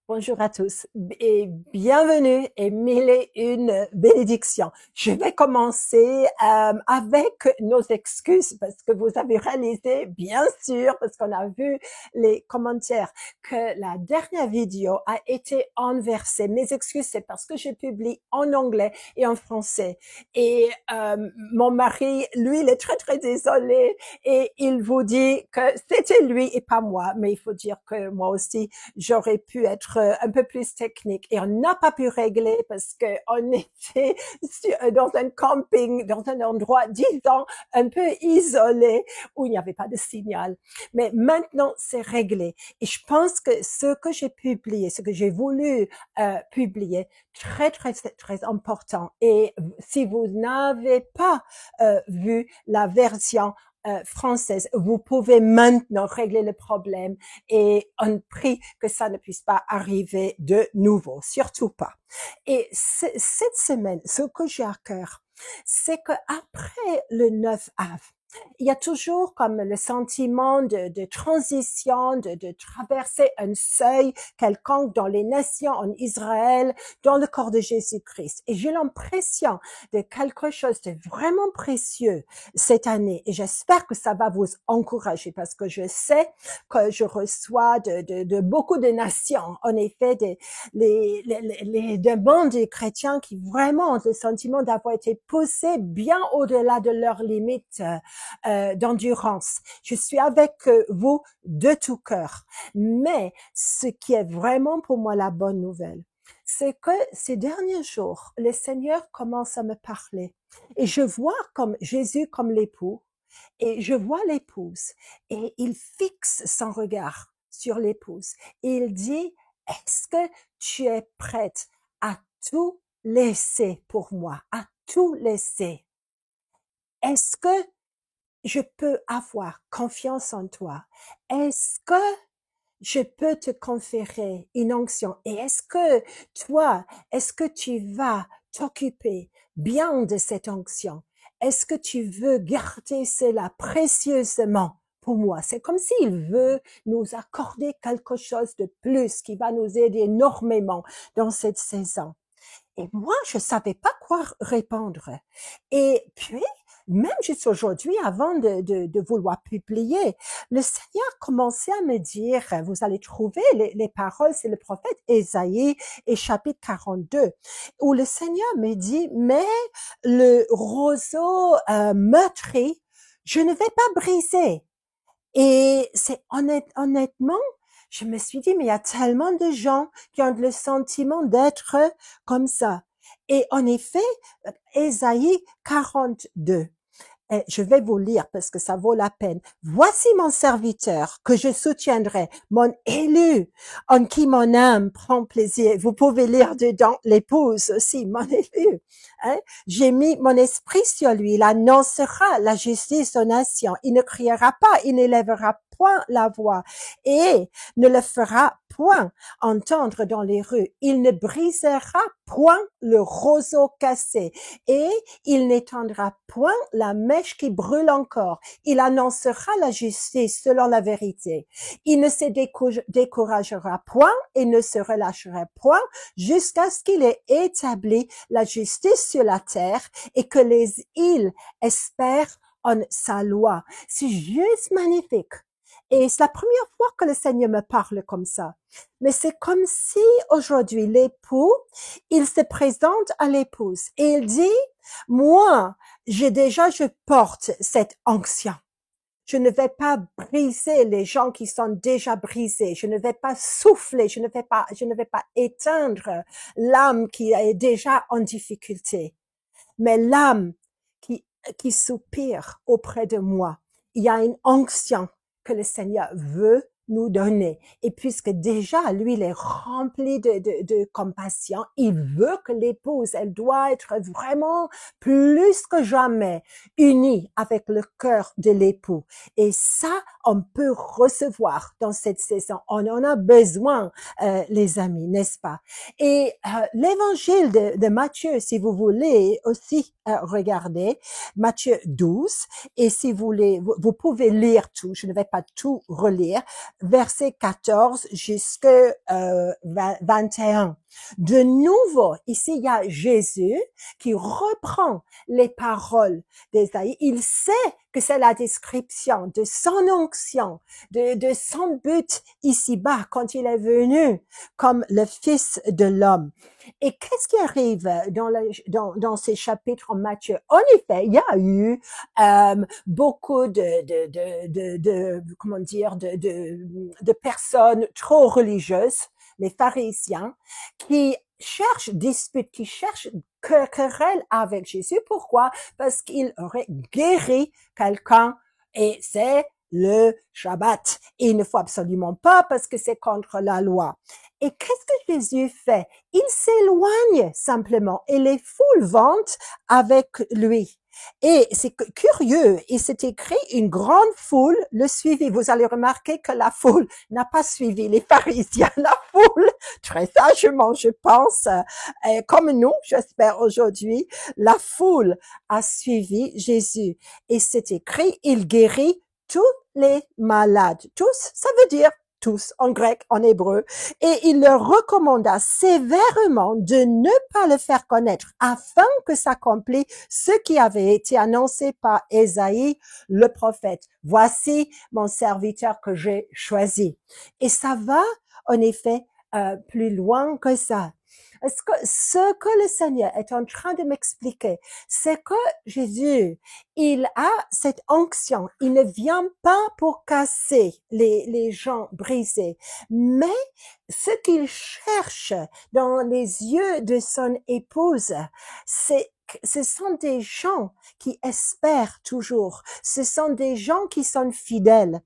Bonjour à tous et bienvenue et mille et une bénédictions. Je vais commencer avec nos excuses parce que vous avez réalisé, bien sûr, parce qu'on a vu les commentaires, que la dernière vidéo a été inversée. Mes excuses, c'est parce que je publie en anglais et en français. Et mon mari, lui, il est très, très désolé et il vous dit que c'était lui et pas moi. Mais il faut dire que moi aussi, j'aurais pu être un peu plus technique et on n'a pas pu régler parce que on était dans un camping, dans un endroit, disons, un peu isolé où il n'y avait pas de signal. Mais maintenant, c'est réglé. Et je pense que ce que j'ai publié, ce que j'ai voulu publier, très, très, très important. Et si vous n'avez pas vu la version française, vous pouvez maintenant régler le problème et on prie que ça ne puisse pas arriver de nouveau, surtout pas. Et cette semaine, ce que j'ai à cœur, c'est que après le 9 av, il y a toujours comme le sentiment de transition, de traverser un seuil quelconque dans les nations, en Israël, dans le corps de Jésus-Christ. Et j'ai l'impression de quelque chose de vraiment précieux cette année. Et j'espère que ça va vous encourager parce que je sais que je reçois de beaucoup de nations, en effet, les demandes des chrétiens qui vraiment ont le sentiment d'avoir été poussés bien au-delà de leurs limites d'endurance. Je suis avec vous de tout cœur. Mais ce qui est vraiment pour moi la bonne nouvelle, c'est que ces derniers jours, le Seigneur commence à me parler. Et je vois comme Jésus comme l'époux, et je vois l'épouse, et il fixe son regard sur l'épouse. Et il dit, est-ce que tu es prête à tout laisser pour moi, à tout laisser? Est-ce que je peux avoir confiance en toi? Est-ce que je peux te conférer une onction? Et est-ce que tu vas t'occuper bien de cette onction? Est-ce que tu veux garder cela précieusement pour moi? C'est comme s'il veut nous accorder quelque chose de plus qui va nous aider énormément dans cette saison. Et moi, je savais pas quoi répondre. Et puis, même juste aujourd'hui, avant de vouloir publier, le Seigneur commençait à me dire, vous allez trouver les paroles, c'est le prophète Ésaïe et chapitre 42, où le Seigneur me dit, mais le roseau meurtri, je ne vais pas briser. Et c'est honnêtement, je me suis dit, mais il y a tellement de gens qui ont le sentiment d'être comme ça. Et en effet, Ésaïe 42. Et je vais vous lire parce que ça vaut la peine. Voici mon serviteur que je soutiendrai, mon élu, en qui mon âme prend plaisir. Vous pouvez lire dedans l'épouse aussi, mon élu. Hein? J'ai mis mon esprit sur lui. Il annoncera la justice aux nations. Il ne criera pas, il n'élèvera point la voix et ne le fera point entendre dans les rues. Il ne brisera point le roseau cassé et il n'étendra point la mèche qui brûle encore. Il annoncera la justice selon la vérité. Il ne se découragera point et ne se relâchera point jusqu'à ce qu'il ait établi la justice sur la terre et que les îles espèrent en sa loi. C'est juste magnifique. Et c'est la première fois que le Seigneur me parle comme ça. Mais c'est comme si aujourd'hui l'époux, il se présente à l'épouse et il dit, moi, je porte cette onction. Je ne vais pas briser les gens qui sont déjà brisés. Je ne vais pas souffler. Je ne vais pas éteindre l'âme qui est déjà en difficulté. Mais l'âme qui soupire auprès de moi, il y a une onction que le Seigneur veut nous donner. Et puisque déjà, lui, il est rempli de compassion, il veut que l'épouse, elle doit être vraiment plus que jamais unie avec le cœur de l'époux. Et ça, on peut recevoir dans cette saison. On en a besoin, les amis, n'est-ce pas? Et l'évangile de Matthieu, si vous voulez aussi regarder, Matthieu 12, et si vous voulez, vous pouvez lire tout, je ne vais pas tout relire, verset 14 jusqu'à 21. De nouveau, ici, il y a Jésus qui reprend les paroles d'Ésaïe. Il sait que c'est la description de son onction, de son but ici-bas quand il est venu comme le Fils de l'homme. Et qu'est-ce qui arrive dans ces chapitres en Matthieu? En effet, il y a eu beaucoup comment dire de personnes trop religieuses, les pharisiens, qui cherchent dispute, qui cherchent querelle avec Jésus. Pourquoi? Parce qu'il aurait guéri quelqu'un et c'est le Shabbat. Et il ne faut absolument pas parce que c'est contre la loi. Et qu'est-ce que Jésus fait? Il s'éloigne simplement et les foules vont avec lui. Et c'est curieux, il s'est écrit une grande foule le suivit. Vous allez remarquer que la foule n'a pas suivi les pharisiens. La foule, très sagement, je pense, comme nous, j'espère aujourd'hui, la foule a suivi Jésus. Et c'est écrit, il guérit tous les malades. Tous, ça veut dire tous, en grec, en hébreu, et il leur recommanda sévèrement de ne pas le faire connaître afin que s'accomplisse ce qui avait été annoncé par Ésaïe, le prophète. Voici mon serviteur que j'ai choisi. Et ça va, en effet, plus loin que ça. Est-ce que ce que le Seigneur est en train de m'expliquer, c'est que Jésus, il a cette onction. Il ne vient pas pour casser les gens brisés, mais ce qu'il cherche dans les yeux de son épouse, ce sont des gens qui espèrent toujours. Ce sont des gens qui sont fidèles.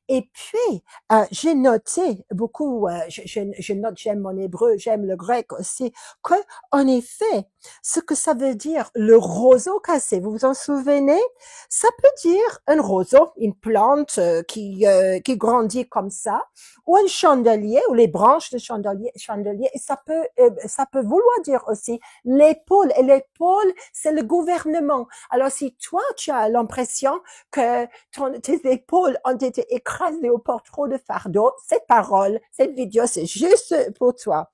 Et puis, j'ai noté beaucoup, je note, j'aime mon hébreu, j'aime le grec aussi, que, en effet, ce que ça veut dire, le roseau cassé, vous vous en souvenez? Ça peut dire un roseau, une plante qui grandit comme ça, ou un chandelier, ou les branches de chandelier, et ça peut vouloir dire aussi l'épaule, et l'épaule, c'est le gouvernement. Alors, si toi, tu as l'impression que tes épaules ont été écrasées au porte trop de fardeau, cette parole, cette vidéo, c'est juste pour toi.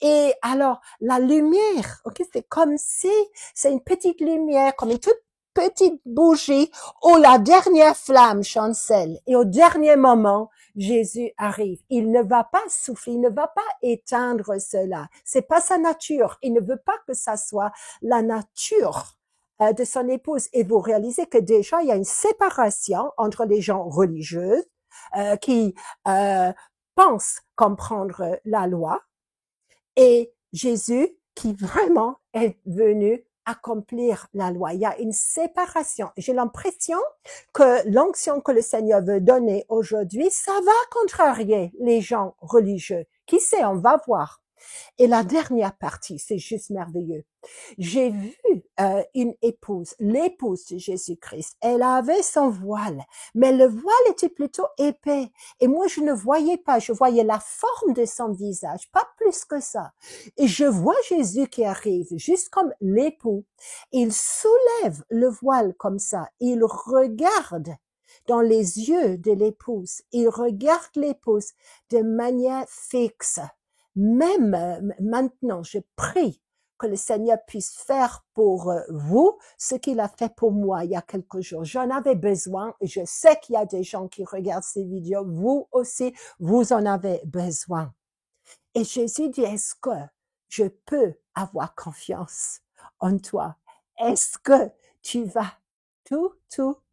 Et alors, la lumière, ok, c'est comme si c'est une petite lumière, comme une toute petite bougie où la dernière flamme chancelle. Et au dernier moment, Jésus arrive. Il ne va pas souffler, il ne va pas éteindre cela. C'est pas sa nature. Il ne veut pas que ça soit la nature de son épouse. Et vous réalisez que déjà, il y a une séparation entre les gens religieux qui pensent comprendre la loi et Jésus qui vraiment est venu accomplir la loi. Il y a une séparation. J'ai l'impression que l'onction que le Seigneur veut donner aujourd'hui, ça va contrarier les gens religieux. Qui sait, on va voir. Et la dernière partie, c'est juste merveilleux. J'ai vu une épouse, l'épouse de Jésus-Christ. Elle avait son voile, mais le voile était plutôt épais. Et moi, je ne voyais pas, je voyais la forme de son visage, pas plus que ça. Et je vois Jésus qui arrive, juste comme l'époux. Il soulève le voile comme ça. Il regarde dans les yeux de l'épouse. Il regarde l'épouse de manière fixe. Même maintenant, je prie que le Seigneur puisse faire pour vous ce qu'il a fait pour moi il y a quelques jours. J'en avais besoin et je sais qu'il y a des gens qui regardent ces vidéos. Vous aussi, vous en avez besoin. Et Jésus dit, est-ce que je peux avoir confiance en toi? Est-ce que tu vas tout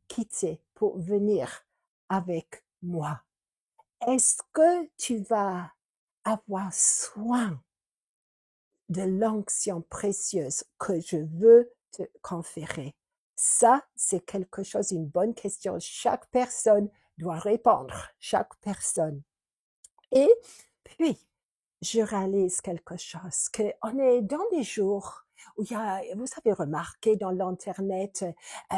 quitter pour venir avec moi? Est-ce que tu vas avoir soin de l'onction précieuse que je veux te conférer? Ça, c'est quelque chose, une bonne question. Chaque personne doit répondre. Chaque personne. Et puis, je réalise quelque chose, qu'on est dans des jours où il y a, vous avez remarqué dans l'internet,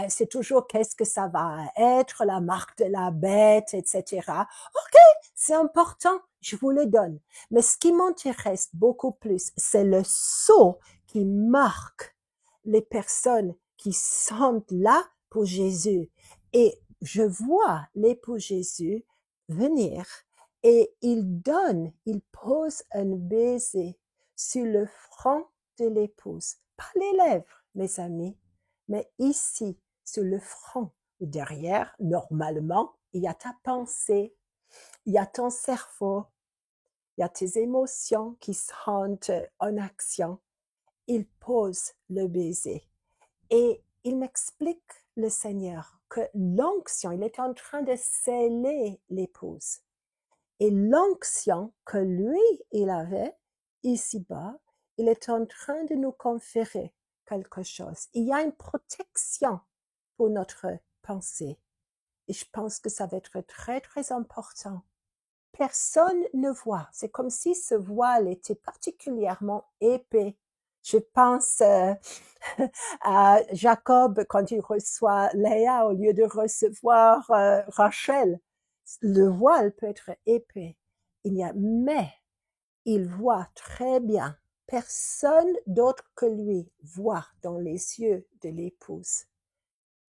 c'est toujours qu'est-ce que ça va être, la marque de la bête, etc. Ok, c'est important, je vous le donne. Mais ce qui m'intéresse beaucoup plus, c'est le sceau qui marque les personnes qui sont là pour Jésus. Et je vois l'époux Jésus venir Et il pose un baiser sur le front de l'épouse. Pas les lèvres, mes amis, mais ici, sur le front. Derrière, normalement, il y a ta pensée, il y a ton cerveau, il y a tes émotions qui sont en action. Il pose le baiser. Et il m'explique, le Seigneur, que l'onction, il est en train de sceller l'épouse. Et l'onction que lui, il avait ici-bas, il est en train de nous conférer quelque chose. Il y a une protection pour notre pensée. Et je pense que ça va être très, très important. Personne ne voit. C'est comme si ce voile était particulièrement épais. Je pense à Jacob quand il reçoit Léa au lieu de recevoir Rachel. Le voile peut être épais. Mais il voit très bien. Personne d'autre que lui voit dans les yeux de l'épouse.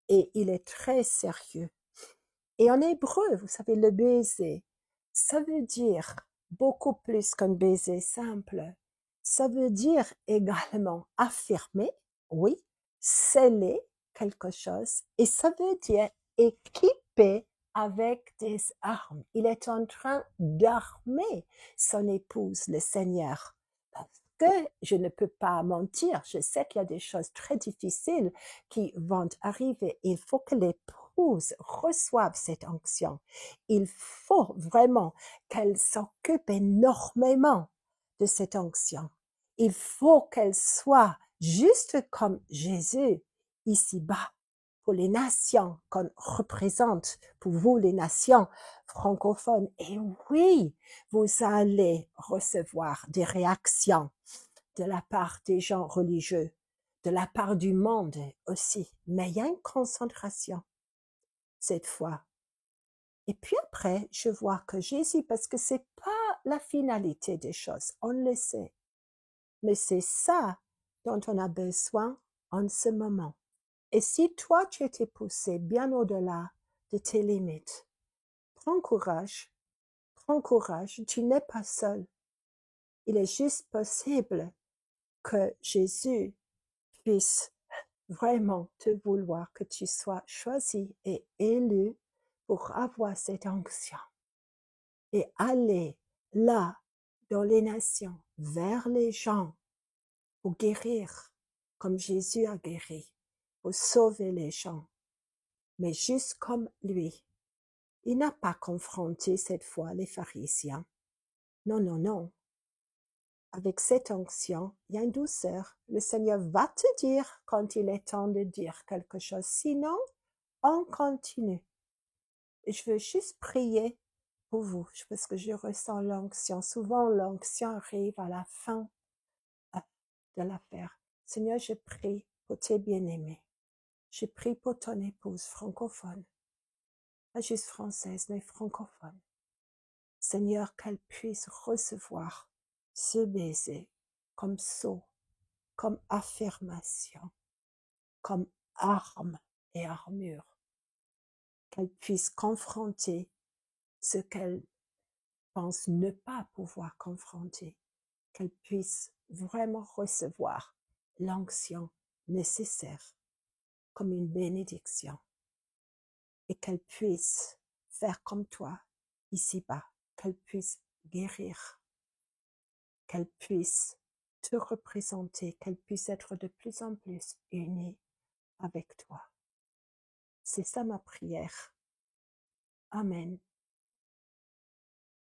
Et il est très sérieux. Et en hébreu, vous savez, le baiser, ça veut dire beaucoup plus qu'un baiser simple. Ça veut dire également affirmer, oui, sceller quelque chose, et ça veut dire équiper avec des armes. Il est en train d'armer son épouse, le Seigneur. Parce que je ne peux pas mentir, je sais qu'il y a des choses très difficiles qui vont arriver. Il faut que l'épouse reçoive cette onction. Il faut vraiment qu'elle s'occupe énormément de cette onction. Il faut qu'elle soit juste comme Jésus ici-bas pour les nations qu'on représente, pour vous les nations francophones. Et oui, vous allez recevoir des réactions de la part des gens religieux, de la part du monde aussi. Mais il y a une concentration cette fois. Et puis après, je vois que Jésus, parce que c'est pas la finalité des choses, on le sait. Mais c'est ça dont on a besoin en ce moment. Et si toi, tu étais poussé bien au-delà de tes limites, prends courage, tu n'es pas seul. Il est juste possible que Jésus puisse vraiment te vouloir, que tu sois choisi et élu pour avoir cette onction et aller là, dans les nations, vers les gens, pour guérir, comme Jésus a guéri, pour sauver les gens. Mais juste comme lui, il n'a pas confronté cette fois les pharisiens. Non, non, non. Avec cette onction, il y a une douceur. Le Seigneur va te dire quand il est temps de dire quelque chose. Sinon, on continue. Et je veux juste prier pour vous, parce que je ressens l'onction. Souvent, l'onction arrive à la fin de l'affaire. Seigneur, je prie pour tes bien-aimés. Je prie pour ton épouse francophone. Pas juste française, mais francophone. Seigneur, qu'elle puisse recevoir ce baiser comme sceau, comme affirmation, comme arme et armure. Qu'elle puisse confronter ce qu'elle pense ne pas pouvoir confronter, qu'elle puisse vraiment recevoir l'onction nécessaire comme une bénédiction et qu'elle puisse faire comme toi ici-bas, qu'elle puisse guérir, qu'elle puisse te représenter, qu'elle puisse être de plus en plus unie avec toi. C'est ça ma prière. Amen.